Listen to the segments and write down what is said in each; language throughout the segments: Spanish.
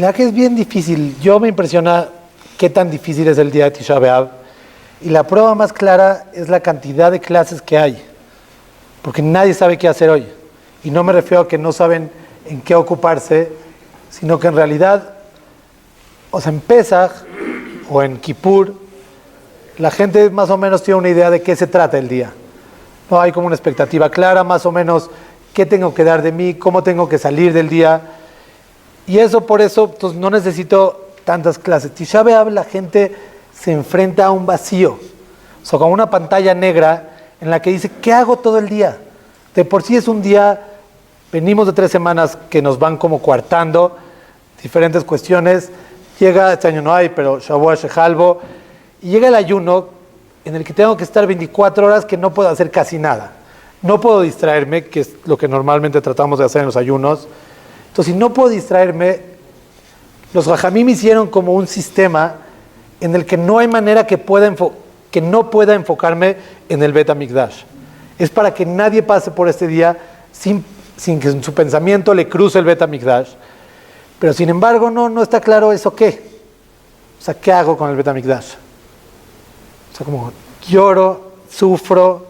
la que es bien difícil. Yo me impresiona qué tan difícil es el día de Tisha B'Av. Y la prueba más clara es la cantidad de clases que hay. Porque nadie sabe qué hacer hoy. Y no me refiero a que no saben en qué ocuparse, sino que en realidad, o sea, en Pesach o en Kippur, la gente más o menos tiene una idea de qué se trata el día. No hay como una expectativa clara, más o menos, qué tengo que dar de mí, cómo tengo que salir del día. Y eso, por eso, entonces, no necesito tantas clases. Tisha B'Av, la gente se enfrenta a un vacío. O sea, como una pantalla negra en la que dice, ¿qué hago todo el día? De por sí es un día, venimos de 3 semanas que nos van como coartando diferentes cuestiones. Llega, este año no hay, pero Shavuot Shehalvo, y llega el ayuno en el que tengo que estar 24 horas que no puedo hacer casi nada. No puedo distraerme, que es lo que normalmente tratamos de hacer en los ayunos. Entonces, si no puedo distraerme, los Jajamim hicieron como un sistema en el que no hay manera que no pueda enfocarme en el Bet HaMikdash. Es para que nadie pase por este día sin que en su pensamiento le cruce el Bet HaMikdash. Pero sin embargo, no está claro eso qué. O sea, ¿qué hago con el Bet HaMikdash? O sea, como lloro, sufro,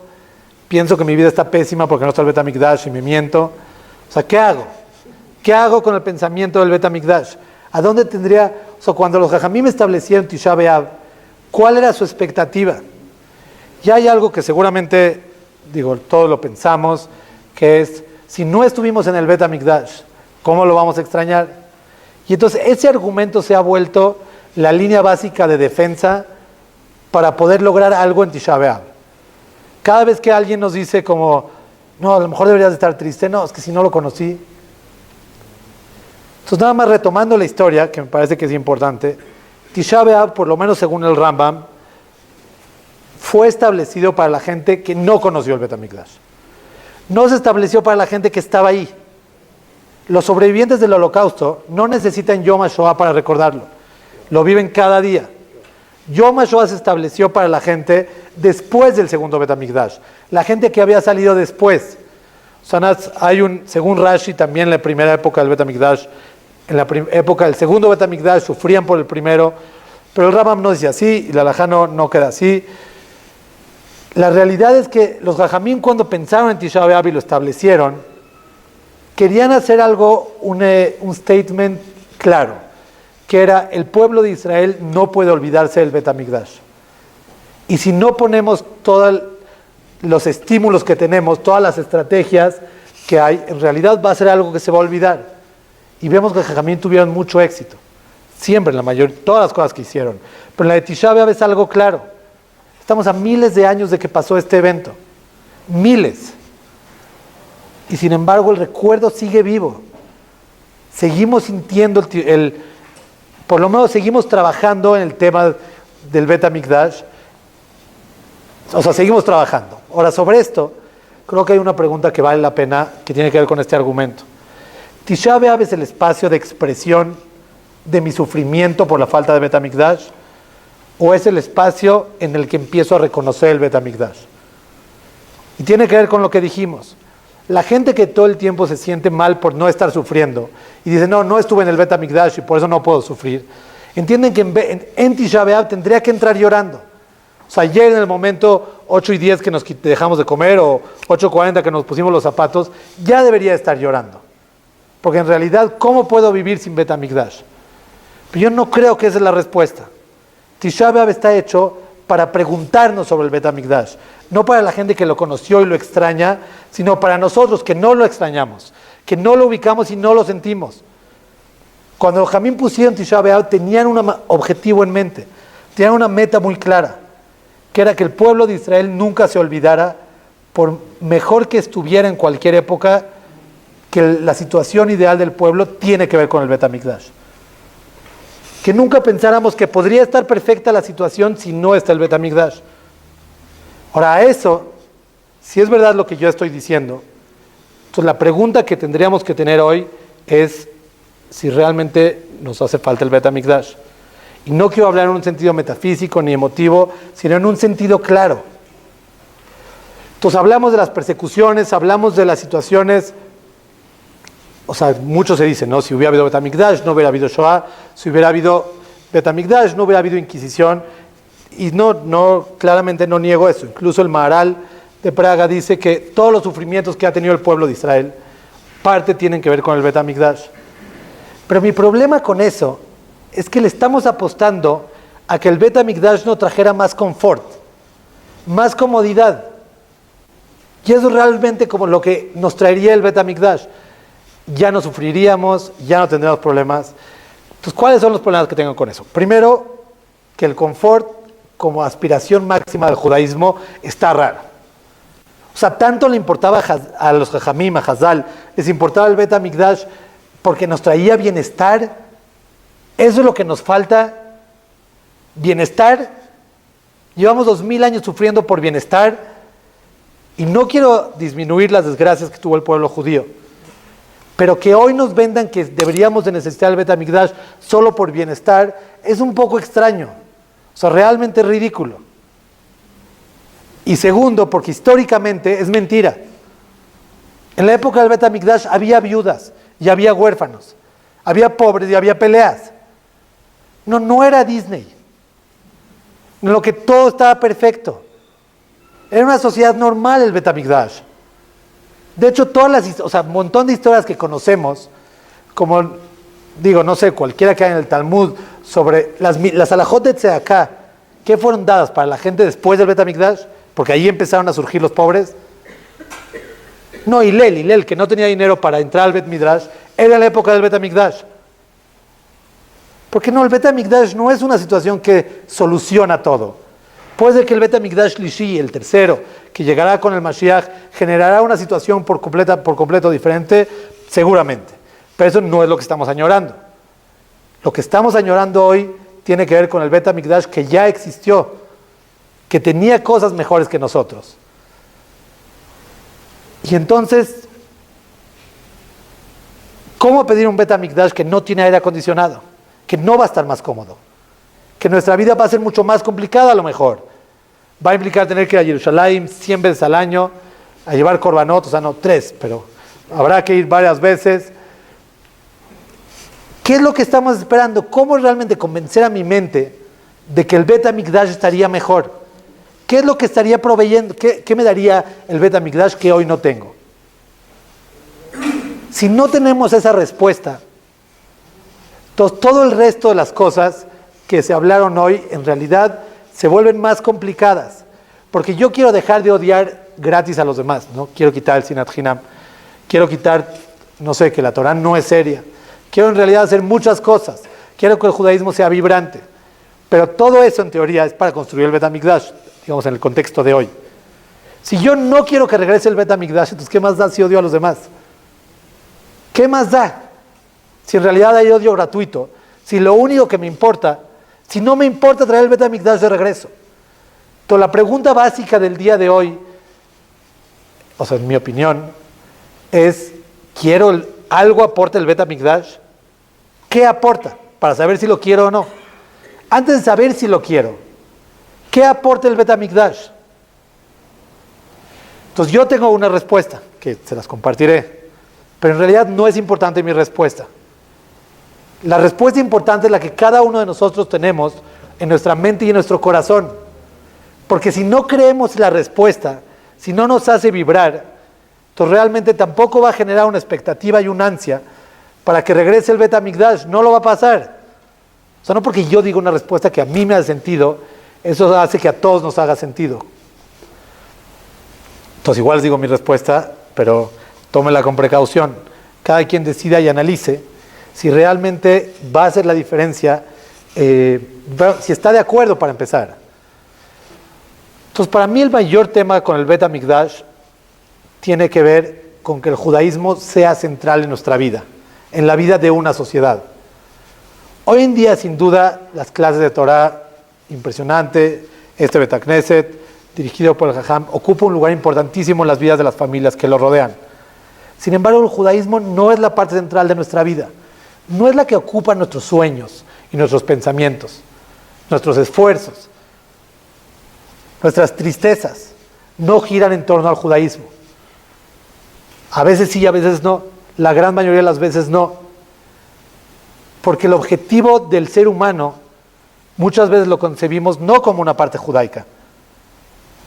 pienso que mi vida está pésima porque no está el Bet HaMikdash y me miento. O sea, ¿qué hago? ¿Qué hago con el pensamiento del Bet HaMikdash? ¿A dónde tendría? O sea, cuando los Jajamim establecieron Tisha B'Av, ¿cuál era su expectativa? Y hay algo que seguramente, todos lo pensamos, que es, si no estuvimos en el Bet HaMikdash, ¿cómo lo vamos a extrañar? Y entonces ese argumento se ha vuelto la línea básica de defensa para poder lograr algo en Tisha B'Av. Cada vez que alguien nos dice como, no, a lo mejor deberías estar triste, no, es que si no lo conocí. Entonces, nada más retomando la historia, que me parece que es importante, Tisha B'Av, por lo menos según el Rambam, fue establecido para la gente que no conoció el Bet HaMikdash. No se estableció para la gente que estaba ahí. Los sobrevivientes del Holocausto no necesitan Yom HaShoah para recordarlo. Lo viven cada día. Yom HaShoah se estableció para la gente después del segundo Bet HaMikdash. La gente que había salido después. O sea, según Rashi, también en la primera época del Bet HaMikdash, en la época del segundo Bet HaMikdash, sufrían por el primero, pero el Rambam no dice así, y la halajá no queda así. La realidad es que los Jajamim, cuando pensaron en Tisha B'Av y lo establecieron, querían hacer algo, un statement claro, que era, el pueblo de Israel no puede olvidarse del Bet HaMikdash. Y si no ponemos todos los estímulos que tenemos, todas las estrategias que hay, en realidad va a ser algo que se va a olvidar. Y vemos que los Jajamim tuvieron mucho éxito. Siempre, en la mayoría, todas las cosas que hicieron. Pero en la de Tisha B'Av es algo claro. Estamos a miles de años de que pasó este evento. Miles. Y sin embargo el recuerdo sigue vivo. Seguimos sintiendo por lo menos seguimos trabajando en el tema del Bet HaMikdash. O sea, seguimos trabajando. Ahora, sobre esto, creo que hay una pregunta que vale la pena, que tiene que ver con este argumento. ¿Tisha B'Av es el espacio de expresión de mi sufrimiento por la falta de Bet HaMikdash? ¿O es el espacio en el que empiezo a reconocer el Bet HaMikdash? Y tiene que ver con lo que dijimos. La gente que todo el tiempo se siente mal por no estar sufriendo y dice, no estuve en el Bet HaMikdash y por eso no puedo sufrir, entienden que en Tisha B'Av tendría que entrar llorando. O sea, ayer en el momento 8:10 que nos dejamos de comer o 8:40 que nos pusimos los zapatos, ya debería estar llorando. Porque en realidad, ¿cómo puedo vivir sin Bet HaMikdash? Pero yo no creo que esa es la respuesta. Tisha B'Av está hecho para preguntarnos sobre el Bet HaMikdash, no para la gente que lo conoció y lo extraña, sino para nosotros que no lo extrañamos, que no lo ubicamos y no lo sentimos. Cuando los Jamín pusieron Tisha B'Av, tenían un objetivo en mente, tenían una meta muy clara, que era que el pueblo de Israel nunca se olvidara, por mejor que estuviera en cualquier época, que la situación ideal del pueblo tiene que ver con el Bet HaMikdash. Que nunca pensáramos que podría estar perfecta la situación si no está el Bet HaMikdash. Ahora, a eso, si es verdad lo que yo estoy diciendo, entonces la pregunta que tendríamos que tener hoy es si realmente nos hace falta el Bet HaMikdash. Y no quiero hablar en un sentido metafísico ni emotivo, sino en un sentido claro. Entonces hablamos de las persecuciones, hablamos de las situaciones, o sea, mucho se dice, ¿no? Si hubiera habido Betamikdash, no hubiera habido Shoah. Si hubiera habido Betamikdash, no hubiera habido Inquisición. Y claramente no niego eso. Incluso el Maharal de Praga dice que todos los sufrimientos que ha tenido el pueblo de Israel, parte tienen que ver con el Betamikdash. Pero mi problema con eso es que le estamos apostando a que el Betamikdash nos trajera más confort, más comodidad. Y eso es realmente como lo que nos traería el Betamikdash. Ya no sufriríamos, ya no tendríamos problemas. Entonces, ¿cuáles son los problemas que tengo con eso? Primero, que el confort como aspiración máxima del judaísmo está raro. O sea, tanto le importaba a los Jajamim, a Hazal, les importaba el Betamikdash porque nos traía bienestar. Eso es lo que nos falta, bienestar. Llevamos 2000 años sufriendo por bienestar y no quiero disminuir las desgracias que tuvo el pueblo judío, pero que hoy nos vendan que deberíamos de necesitar el Betamikdash solo por bienestar es un poco extraño, o sea, realmente ridículo. Y segundo, porque históricamente es mentira. En la época del Betamikdash había viudas y había huérfanos, había pobres y había peleas. No era Disney, en lo que todo estaba perfecto. Era una sociedad normal el Betamikdash. De hecho, un montón de historias que conocemos, como, digo, no sé, cualquiera que haya en el Talmud, sobre las alajot de Tzedaká, que fueron dadas para la gente después del Betamikdash, porque ahí empezaron a surgir los pobres. No, Hillel, que no tenía dinero para entrar al Bet Midrash, era la época del Betamikdash. Porque no, el Betamikdash no es una situación que soluciona todo. Puede ser que el Betamikdash Lishi, el tercero, que llegará con el Mashiach, generará una situación por completo diferente, seguramente. Pero eso no es lo que estamos añorando. Lo que estamos añorando hoy tiene que ver con el Betamikdash que ya existió, que tenía cosas mejores que nosotros. Y entonces, ¿cómo pedir un Betamikdash que no tiene aire acondicionado? Que no va a estar más cómodo, que nuestra vida va a ser mucho más complicada a lo mejor. Va a implicar tener que ir a Jerusalén 100 veces al año, a llevar korbanot, o sea, no 3, pero habrá que ir varias veces. ¿Qué es lo que estamos esperando? ¿Cómo realmente convencer a mi mente de que el Betamikdash estaría mejor? ¿Qué es lo que estaría proveyendo? ¿Qué me daría el Betamikdash que hoy no tengo? Si no tenemos esa respuesta, entonces todo el resto de las cosas que se hablaron hoy en realidad se vuelven más complicadas, porque yo quiero dejar de odiar gratis a los demás, ¿no? Quiero quitar el Sinat Hinam, quiero quitar, no sé, que la Torah no es seria, quiero en realidad hacer muchas cosas, quiero que el judaísmo sea vibrante, pero todo eso en teoría es para construir el Betamikdash, digamos en el contexto de hoy. Si yo no quiero que regrese el Betamikdash, entonces ¿qué más da si odio a los demás? ¿Qué más da? Si en realidad hay odio gratuito, si lo único que me importa, si no me importa traer el Betamikdash de regreso. Entonces la pregunta básica del día de hoy, o sea, en mi opinión, es, ¿quiero algo aporta el Betamikdash? ¿Qué aporta? Para saber si lo quiero o no. Antes de saber si lo quiero, ¿qué aporta el Betamikdash? Entonces yo tengo una respuesta, que se las compartiré, pero en realidad no es importante mi respuesta. La respuesta importante es la que cada uno de nosotros tenemos en nuestra mente y en nuestro corazón. Porque si no creemos la respuesta, si no nos hace vibrar, entonces realmente tampoco va a generar una expectativa y una ansia para que regrese el Betamikdash. No lo va a pasar. O sea, no porque yo diga una respuesta que a mí me hace sentido, eso hace que a todos nos haga sentido. Entonces igual les digo mi respuesta, pero tómenla con precaución. Cada quien decida y analice si realmente va a hacer la diferencia, si está de acuerdo para empezar. Entonces, para mí el mayor tema con el Betamikdash tiene que ver con que el judaísmo sea central en nuestra vida, en la vida de una sociedad. Hoy en día, sin duda, las clases de Torah, impresionante, este Bet Knesset, dirigido por el Jajam, ocupa un lugar importantísimo en las vidas de las familias que lo rodean. Sin embargo, el judaísmo no es la parte central de nuestra vida. No es la que ocupa nuestros sueños y nuestros pensamientos, nuestros esfuerzos, nuestras tristezas, no giran en torno al judaísmo. A veces sí, a veces no. La gran mayoría de las veces no. Porque el objetivo del ser humano muchas veces lo concebimos no como una parte judaica.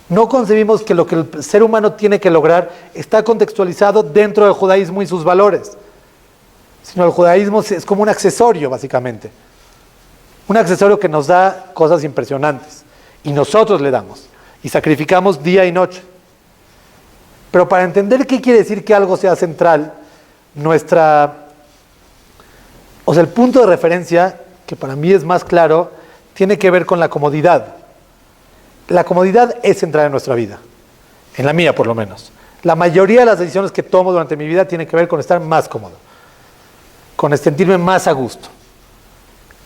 No concebimos que lo que el ser humano tiene que lograr está contextualizado dentro del judaísmo y sus valores. Sino el judaísmo es como un accesorio, básicamente. Un accesorio que nos da cosas impresionantes. Y nosotros le damos. Y sacrificamos día y noche. Pero para entender qué quiere decir que algo sea central, el punto de referencia, que para mí es más claro, tiene que ver con la comodidad. La comodidad es central en nuestra vida. En la mía, por lo menos. La mayoría de las decisiones que tomo durante mi vida tienen que ver con estar más cómodo. Con sentirme más a gusto.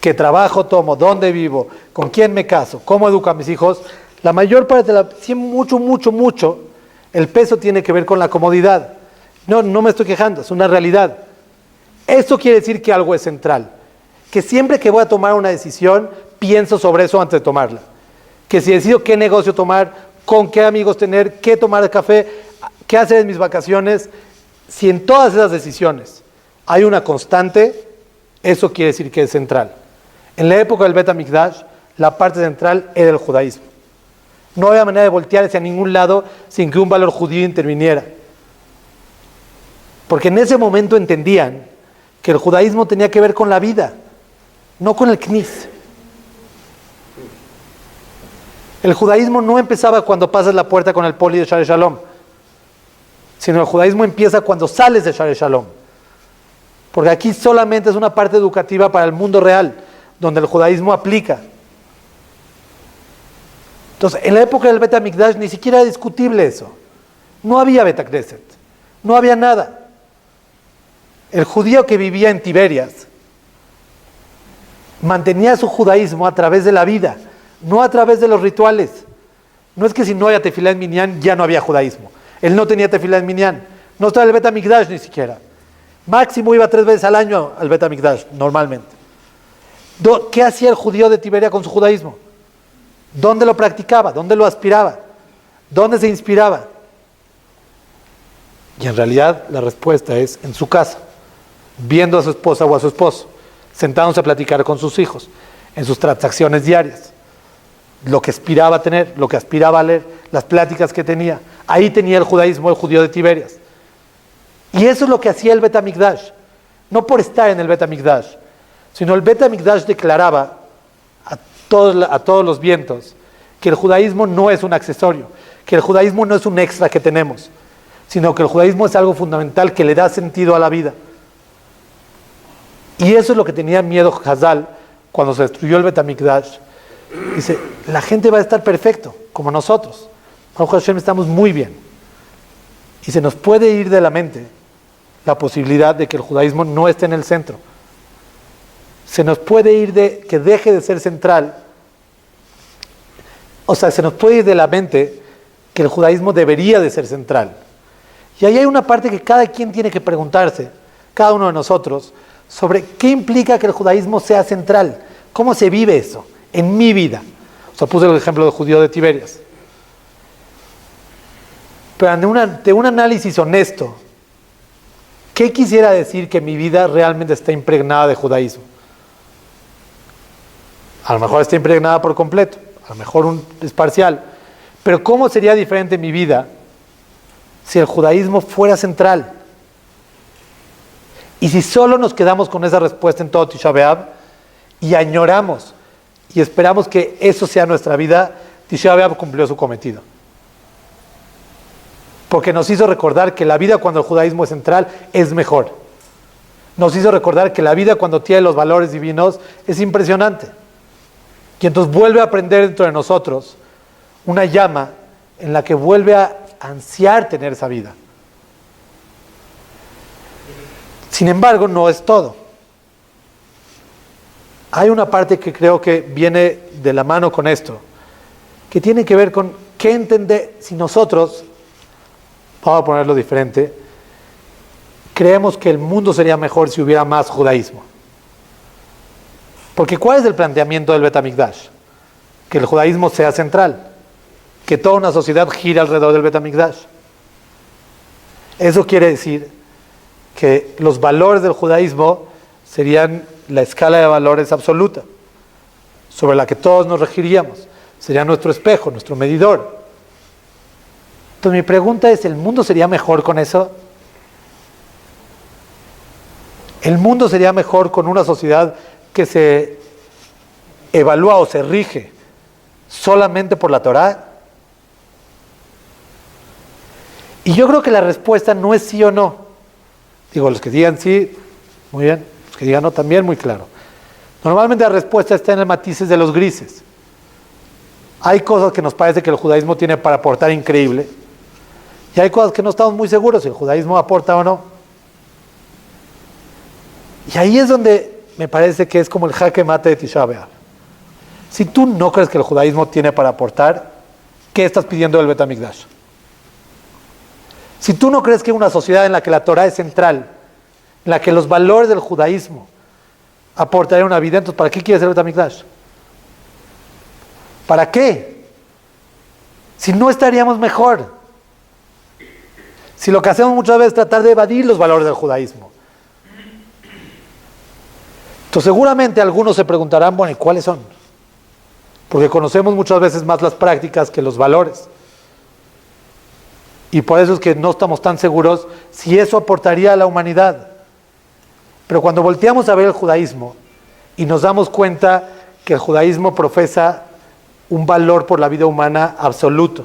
¿Qué trabajo tomo? ¿Dónde vivo? ¿Con quién me caso? ¿Cómo educo a mis hijos? La mayor parte mucho, el peso tiene que ver con la comodidad. No me estoy quejando, es una realidad. Esto quiere decir que algo es central. Que siempre que voy a tomar una decisión, pienso sobre eso antes de tomarla. Que si decido qué negocio tomar, con qué amigos tener, qué tomar de café, qué hacer en mis vacaciones, si en todas esas decisiones hay una constante, eso quiere decir que es central. En la época del Bet HaMikdash, la parte central era el judaísmo. No había manera de voltear hacia ningún lado sin que un valor judío interviniera. Porque en ese momento entendían que el judaísmo tenía que ver con la vida, no con el knis. El judaísmo no empezaba cuando pasas la puerta con el poli de Share Shalom, sino el judaísmo empieza cuando sales de Share Shalom. Porque aquí solamente es una parte educativa para el mundo real, donde el judaísmo aplica. Entonces, en la época del Bet HaMikdash ni siquiera era discutible eso. No había Bet HaKnesset, no había nada. El judío que vivía en Tiberias mantenía su judaísmo a través de la vida, no a través de los rituales. No es que si no había tefilá en Minyan ya no había judaísmo. Él no tenía tefilá en Minyan, no estaba el Bet HaMikdash ni siquiera. Máximo iba 3 veces al año al Bet HaMikdash, normalmente. ¿Qué hacía el judío de Tiberia con su judaísmo? ¿Dónde lo practicaba? ¿Dónde lo aspiraba? ¿Dónde se inspiraba? Y en realidad la respuesta es en su casa, viendo a su esposa o a su esposo, sentándose a platicar con sus hijos, en sus transacciones diarias, lo que aspiraba a tener, lo que aspiraba a leer, las pláticas que tenía. Ahí tenía el judaísmo, el judío de Tiberias. Y eso es lo que hacía el Bet HaMikdash, no por estar en el Bet HaMikdash, sino el Bet HaMikdash declaraba a todos los vientos que el judaísmo no es un accesorio, que el judaísmo no es un extra que tenemos, sino que el judaísmo es algo fundamental que le da sentido a la vida. Y eso es lo que tenía miedo Hazal cuando se destruyó el Bet HaMikdash. Dice, la gente va a estar perfecto, como nosotros. Baruch Hashem, estamos muy bien. Y se nos puede ir de la mente la posibilidad de que el judaísmo no esté en el centro. Se nos puede ir que deje de ser central. O sea, se nos puede ir de la mente que el judaísmo debería de ser central. Y ahí hay una parte que cada quien tiene que preguntarse, cada uno de nosotros, sobre qué implica que el judaísmo sea central. ¿Cómo se vive eso en mi vida? O sea, puse el ejemplo del judío de Tiberias. Pero ante un análisis honesto, ¿qué quisiera decir que mi vida realmente está impregnada de judaísmo? A lo mejor está impregnada por completo, a lo mejor es parcial. Pero ¿cómo sería diferente mi vida si el judaísmo fuera central? Y si solo nos quedamos con esa respuesta en todo Tisha B'Av y añoramos y esperamos que eso sea nuestra vida, Tisha B'Av cumplió su cometido. Porque nos hizo recordar que la vida cuando el judaísmo es central es mejor. Nos hizo recordar que la vida cuando tiene los valores divinos es impresionante. Y entonces vuelve a prender dentro de nosotros una llama en la que vuelve a ansiar tener esa vida. Sin embargo, no es todo. Hay una parte que creo que viene de la mano con esto, que tiene que ver con qué entender si nosotros, vamos a ponerlo diferente, creemos que el mundo sería mejor si hubiera más judaísmo. Porque ¿cuál es el planteamiento del Bet HaMikdash? Que el judaísmo sea central, que toda una sociedad gira alrededor del Bet HaMikdash. Eso quiere decir que los valores del judaísmo serían la escala de valores absoluta, sobre la que todos nos regiríamos. Sería nuestro espejo, nuestro medidor. Entonces mi pregunta es, ¿el mundo sería mejor con eso? ¿El mundo sería mejor con una sociedad que se evalúa o se rige solamente por la Torá? Y yo creo que la respuesta no es sí o no. Digo, los que digan sí, muy bien. Los que digan no, también muy claro. Normalmente la respuesta está en el matices de los grises. Hay cosas que nos parece que el judaísmo tiene para aportar increíble. Y hay cosas que no estamos muy seguros si el judaísmo aporta o no. Y ahí es donde me parece que es como el jaque mate de Tisha B'Av. Si tú no crees que el judaísmo tiene para aportar, ¿qué estás pidiendo del Bet HaMikdash? Si tú no crees que una sociedad en la que la Torah es central, en la que los valores del judaísmo aportarían una vida, entonces ¿para qué quieres el Bet HaMikdash? ¿Para qué? Si no estaríamos mejor. Si lo que hacemos muchas veces es tratar de evadir los valores del judaísmo. Entonces seguramente algunos se preguntarán, bueno, ¿y cuáles son? Porque conocemos muchas veces más las prácticas que los valores. Y por eso es que no estamos tan seguros si eso aportaría a la humanidad. Pero cuando volteamos a ver el judaísmo y nos damos cuenta que el judaísmo profesa un valor por la vida humana absoluto,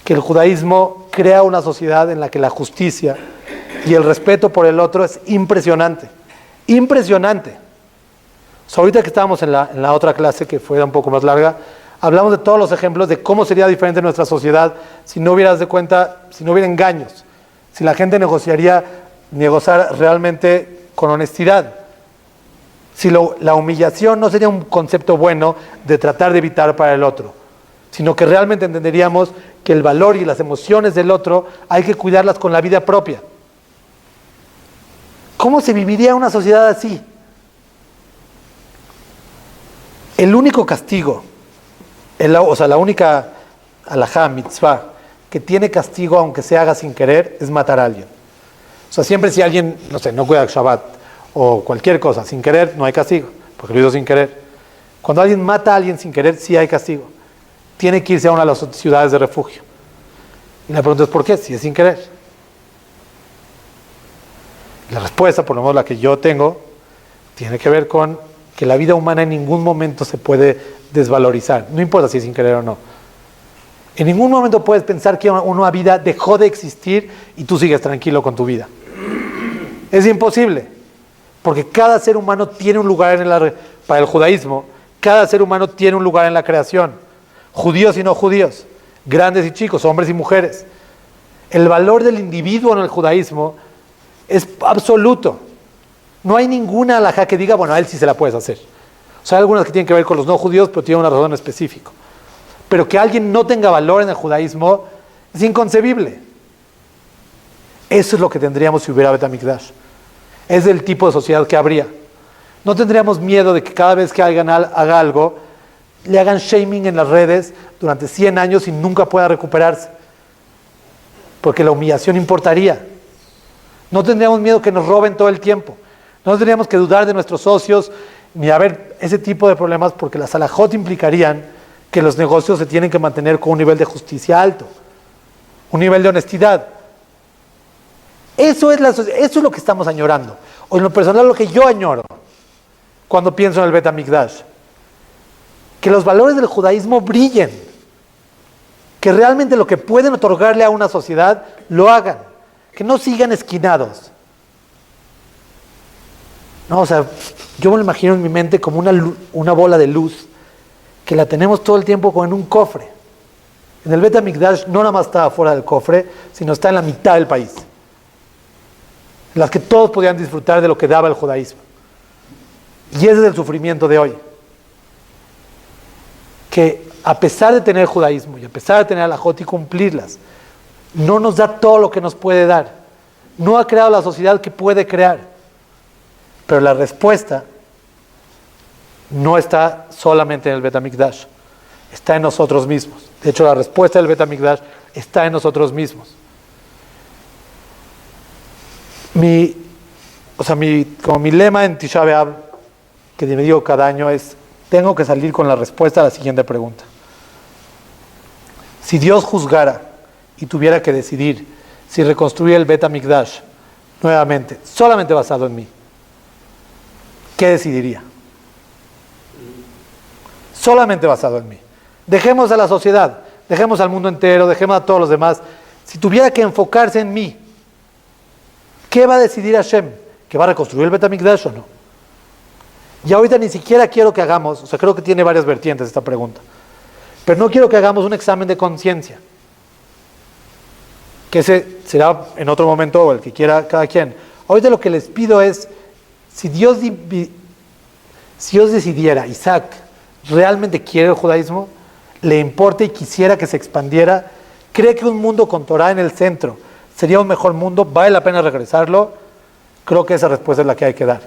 que el judaísmo crea una sociedad en la que la justicia y el respeto por el otro es impresionante. Impresionante. O sea, ahorita que estábamos en la otra clase, que fue un poco más larga, hablamos de todos los ejemplos de cómo sería diferente nuestra sociedad si no hubieras de cuenta, si no hubiera engaños, si la gente negociar realmente con honestidad, si la humillación no sería un concepto bueno de tratar de evitar para el otro, sino que realmente entenderíamos que el valor y las emociones del otro hay que cuidarlas con la vida propia. ¿Cómo se viviría una sociedad así? El único castigo, la única alajá, mitzvah, que tiene castigo aunque se haga sin querer, es matar a alguien. O sea, siempre si alguien, no cuida el Shabbat o cualquier cosa, sin querer, no hay castigo, porque lo hizo sin querer. Cuando alguien mata a alguien sin querer, sí hay castigo. Tiene que irse a una de las ciudades de refugio. Y la pregunta es, ¿por qué? Si es sin querer. La respuesta, por lo menos la que yo tengo, tiene que ver con que la vida humana en ningún momento se puede desvalorizar. No importa si es sin querer o no. En ningún momento puedes pensar que una vida dejó de existir y tú sigues tranquilo con tu vida. Es imposible. Porque cada ser humano tiene un lugar para el judaísmo, cada ser humano tiene un lugar en la creación. Judíos y no judíos, grandes y chicos, hombres y mujeres. El valor del individuo en el judaísmo es absoluto. No hay ninguna alajá que diga, bueno, a él sí se la puedes hacer. O sea, hay algunas que tienen que ver con los no judíos, pero tienen una razón específica. Pero que alguien no tenga valor en el judaísmo es inconcebible. Eso es lo que tendríamos si hubiera Bet HaMikdash. Es el tipo de sociedad que habría. No tendríamos miedo de que cada vez que alguien haga algo, le hagan shaming en las redes durante 100 años y nunca pueda recuperarse. Porque la humillación importaría. No tendríamos miedo que nos roben todo el tiempo. No tendríamos que dudar de nuestros socios ni haber ese tipo de problemas, porque las halajot implicarían que los negocios se tienen que mantener con un nivel de justicia alto, un nivel de honestidad. Eso es lo que estamos añorando. O en lo personal, lo que yo añoro cuando pienso en el Bet HaMikdash. Que los valores del judaísmo brillen. Que realmente lo que pueden otorgarle a una sociedad, lo hagan. Que no sigan esquinados. No, o sea, yo me lo imagino en mi mente como una bola de luz que la tenemos todo el tiempo como en un cofre. En el Bet HaMikdash no nada más está fuera del cofre, sino está en la mitad del país. En las que todos podían disfrutar de lo que daba el judaísmo. Y ese es el sufrimiento de hoy. Que a pesar de tener judaísmo y a pesar de tener alajot y cumplirlas, no nos da todo lo que nos puede dar. No ha creado la sociedad que puede crear. Pero la respuesta no está solamente en el Bet HaMikdash, está en nosotros mismos. De hecho, la respuesta del Bet HaMikdash está en nosotros mismos. Como mi lema en Tisha B'Av, que me digo cada año, es: tengo que salir con la respuesta a la siguiente pregunta. Si Dios juzgara y tuviera que decidir si reconstruye el Bet HaMikdash nuevamente, solamente basado en mí, ¿qué decidiría? Solamente basado en mí. Dejemos a la sociedad, dejemos al mundo entero, dejemos a todos los demás. Si tuviera que enfocarse en mí, ¿qué va a decidir Hashem? ¿Que va a reconstruir el Bet HaMikdash o no? Y ahorita ni siquiera quiero que hagamos, creo que tiene varias vertientes esta pregunta, pero no quiero que hagamos un examen de conciencia, que ese será en otro momento, o el que quiera cada quien. Ahorita lo que les pido es: si Dios decidiera, Isaac realmente quiere el judaísmo, le importa y quisiera que se expandiera, cree que un mundo con Torah en el centro sería un mejor mundo, vale la pena regresarlo, creo que esa respuesta es la que hay que dar.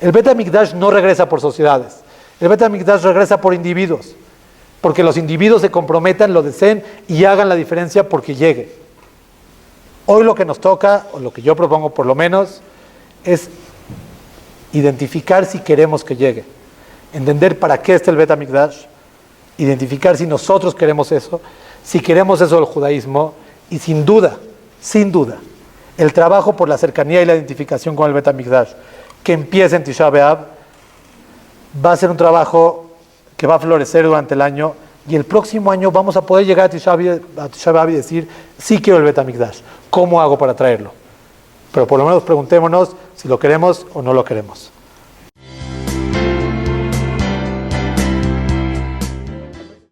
El Bet HaMikdash no regresa por sociedades, el Bet HaMikdash regresa por individuos, porque los individuos se comprometan, lo deseen y hagan la diferencia porque llegue. Hoy lo que nos toca, o lo que yo propongo por lo menos, es identificar si queremos que llegue, entender para qué está el Bet HaMikdash, identificar si nosotros queremos eso, si queremos eso del judaísmo, y sin duda, el trabajo por la cercanía y la identificación con el Bet HaMikdash, que empieza en Tisha B'Av, va a ser un trabajo que va a florecer durante el año, y el próximo año vamos a poder llegar a Tisha B'Av y decir: sí quiero el Bet HaMikdash, ¿cómo hago para traerlo? Pero por lo menos preguntémonos si lo queremos o no lo queremos.